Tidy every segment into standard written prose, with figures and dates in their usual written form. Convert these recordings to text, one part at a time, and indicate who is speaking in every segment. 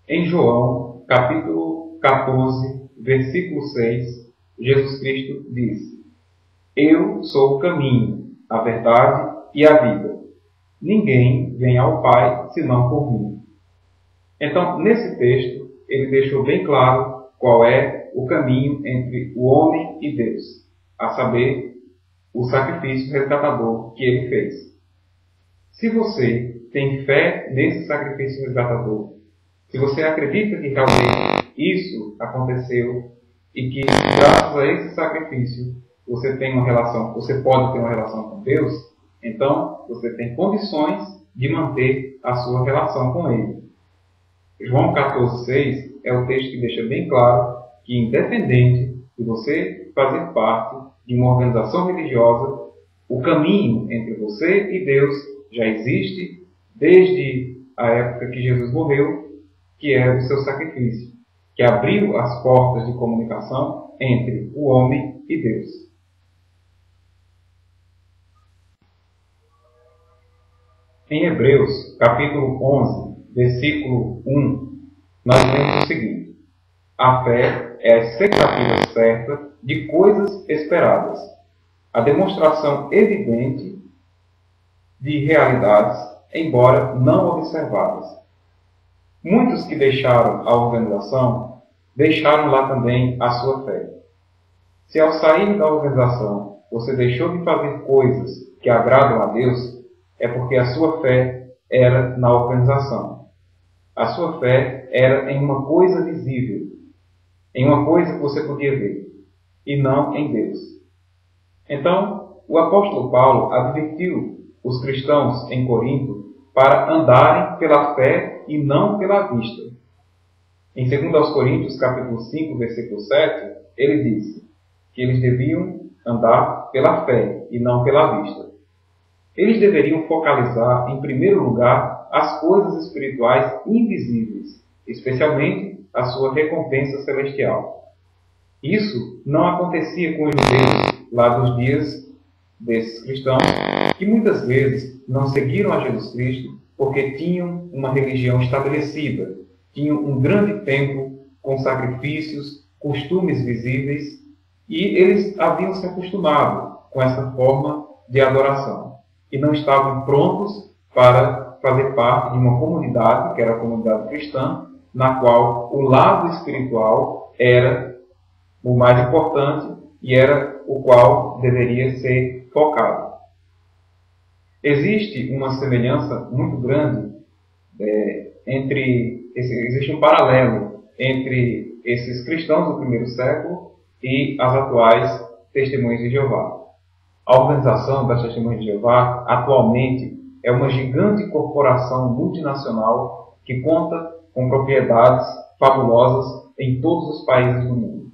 Speaker 1: Em João, capítulo 14, versículo 6, Jesus Cristo disse: Eu sou o caminho, a verdade e a vida. Ninguém vem ao Pai senão por mim. Então, nesse texto, ele deixou bem claro qual é o caminho entre o homem e Deus, a saber, o sacrifício resgatador que ele fez. Se você tem fé nesse sacrifício resgatador, se você acredita que realmente isso aconteceu e que, graças a esse sacrifício, você pode ter uma relação com Deus, então você tem condições de manter a sua relação com Ele. João 14,6 é o texto que deixa bem claro que, independente de você fazer parte de uma organização religiosa, o caminho entre você e Deus já existe desde a época que Jesus morreu, que é o seu sacrifício, que abriu as portas de comunicação entre o homem e Deus. Em Hebreus, capítulo 11, versículo 1, nós lemos o seguinte: a fé é a expectativa certa de coisas esperadas, a demonstração evidente de realidades, embora não observadas. Muitos que deixaram a organização, deixaram lá também a sua fé. Se ao sair da organização você deixou de fazer coisas que agradam a Deus, é porque a sua fé era na organização. A sua fé era em uma coisa visível, em uma coisa que você podia ver, e não em Deus. Então, o apóstolo Paulo advertiu os cristãos em Corinto para andarem pela fé e não pela vista. Em 2 Coríntios, capítulo 5, versículo 7, ele disse que eles deviam andar pela fé e não pela vista. Eles deveriam focalizar, em primeiro lugar, as coisas espirituais invisíveis, especialmente a sua recompensa celestial. Isso não acontecia com os judeus lá dos dias desses cristãos, que muitas vezes não seguiram a Jesus Cristo porque tinham uma religião estabelecida, tinham um grande templo com sacrifícios, costumes visíveis, e eles haviam se acostumado com essa forma de adoração e não estavam prontos para fazer parte de uma comunidade, que era a comunidade cristã, na qual o lado espiritual era o mais importante e era o qual deveria ser focado. Existe uma semelhança muito grande existe um paralelo entre esses cristãos do primeiro século e as atuais Testemunhas de Jeová. A organização das Testemunhas de Jeová atualmente é uma gigante corporação multinacional que conta com propriedades fabulosas em todos os países do mundo.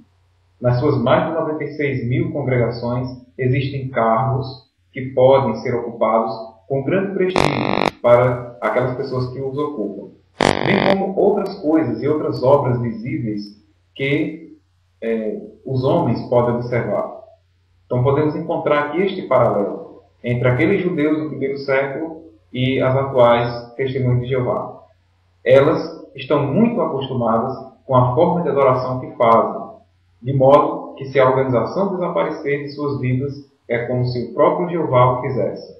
Speaker 1: Nas suas mais de 96 mil congregações existem cargos que podem ser ocupados com grande prestígio para aquelas pessoas que os ocupam, bem como outras coisas e outras obras visíveis que os homens podem observar. Então podemos encontrar aqui este paralelo entre aqueles judeus do primeiro século e as atuais Testemunhas de Jeová. Elas estão muito acostumadas com a forma de adoração que fazem, de modo que se a organização desaparecer de suas vidas, é como se o próprio Jeová o fizesse.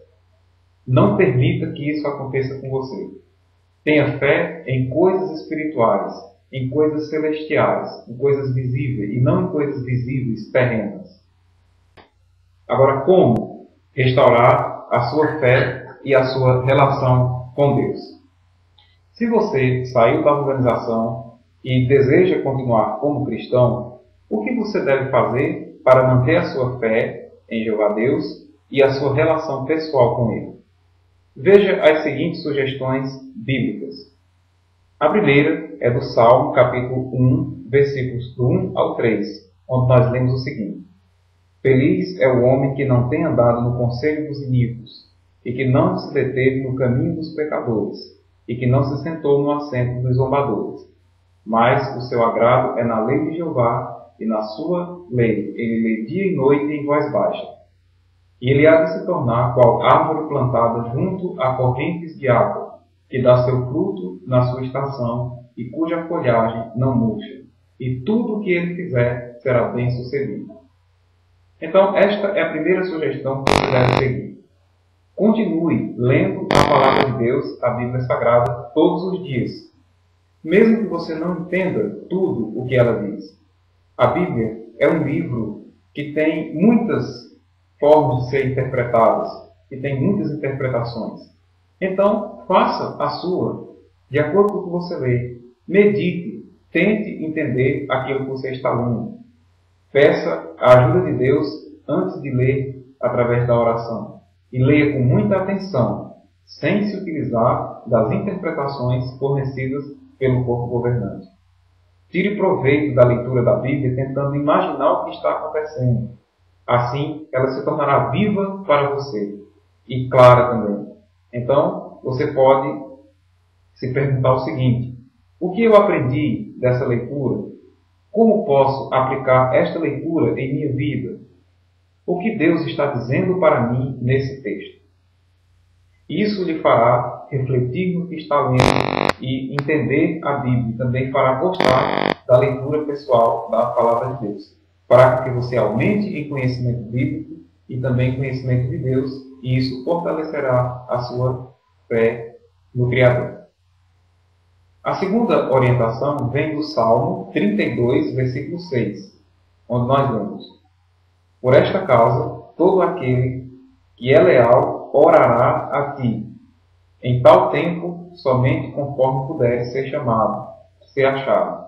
Speaker 1: Não permita que isso aconteça com você. Tenha fé em coisas espirituais, em coisas celestiais, em coisas visíveis e não em coisas visíveis terrenas. Agora, como restaurar a sua fé e a sua relação com Deus? Se você saiu da organização e deseja continuar como cristão, o que você deve fazer para manter a sua fé em Jeová Deus e a sua relação pessoal com Ele? Veja as seguintes sugestões bíblicas. A primeira é do Salmo, capítulo 1, versículos do 1 ao 3, onde nós lemos o seguinte: Feliz é o homem que não tem andado no conselho dos iníquos, e que não se deteve no caminho dos pecadores, e que não se sentou no assento dos zombadores. Mas o seu agrado é na lei de Jeová, e na sua lei ele lê dia e noite em voz baixa. E ele há de se tornar qual árvore plantada junto a correntes de água, que dá seu fruto na sua estação, e cuja folhagem não murcha, e tudo o que ele fizer será bem sucedido. Então, esta é a primeira sugestão que você deve seguir. Continue lendo a Palavra de Deus, a Bíblia Sagrada, todos os dias, mesmo que você não entenda tudo o que ela diz. A Bíblia é um livro que tem muitas formas de ser interpretadas, que tem muitas interpretações. Então, faça a sua, de acordo com o que você lê. Medite, tente entender aquilo que você está lendo. Peça a ajuda de Deus antes de ler através da oração. E leia com muita atenção, sem se utilizar das interpretações fornecidas pelo corpo governante. Tire proveito da leitura da Bíblia tentando imaginar o que está acontecendo. Assim, ela se tornará viva para você e clara também. Então, você pode se perguntar o seguinte: o que eu aprendi dessa leitura? Como posso aplicar esta leitura em minha vida? O que Deus está dizendo para mim nesse texto? Isso lhe fará refletir no que está lendo e entender a Bíblia. Também fará gostar da leitura pessoal da Palavra de Deus, para que você aumente em conhecimento bíblico e também conhecimento de Deus, e isso fortalecerá a sua fé no Criador. A segunda orientação vem do Salmo 32, versículo 6, onde nós lemos: por esta causa, todo aquele que é leal orará a ti. Em tal tempo, somente conforme puder ser chamado, ser achado.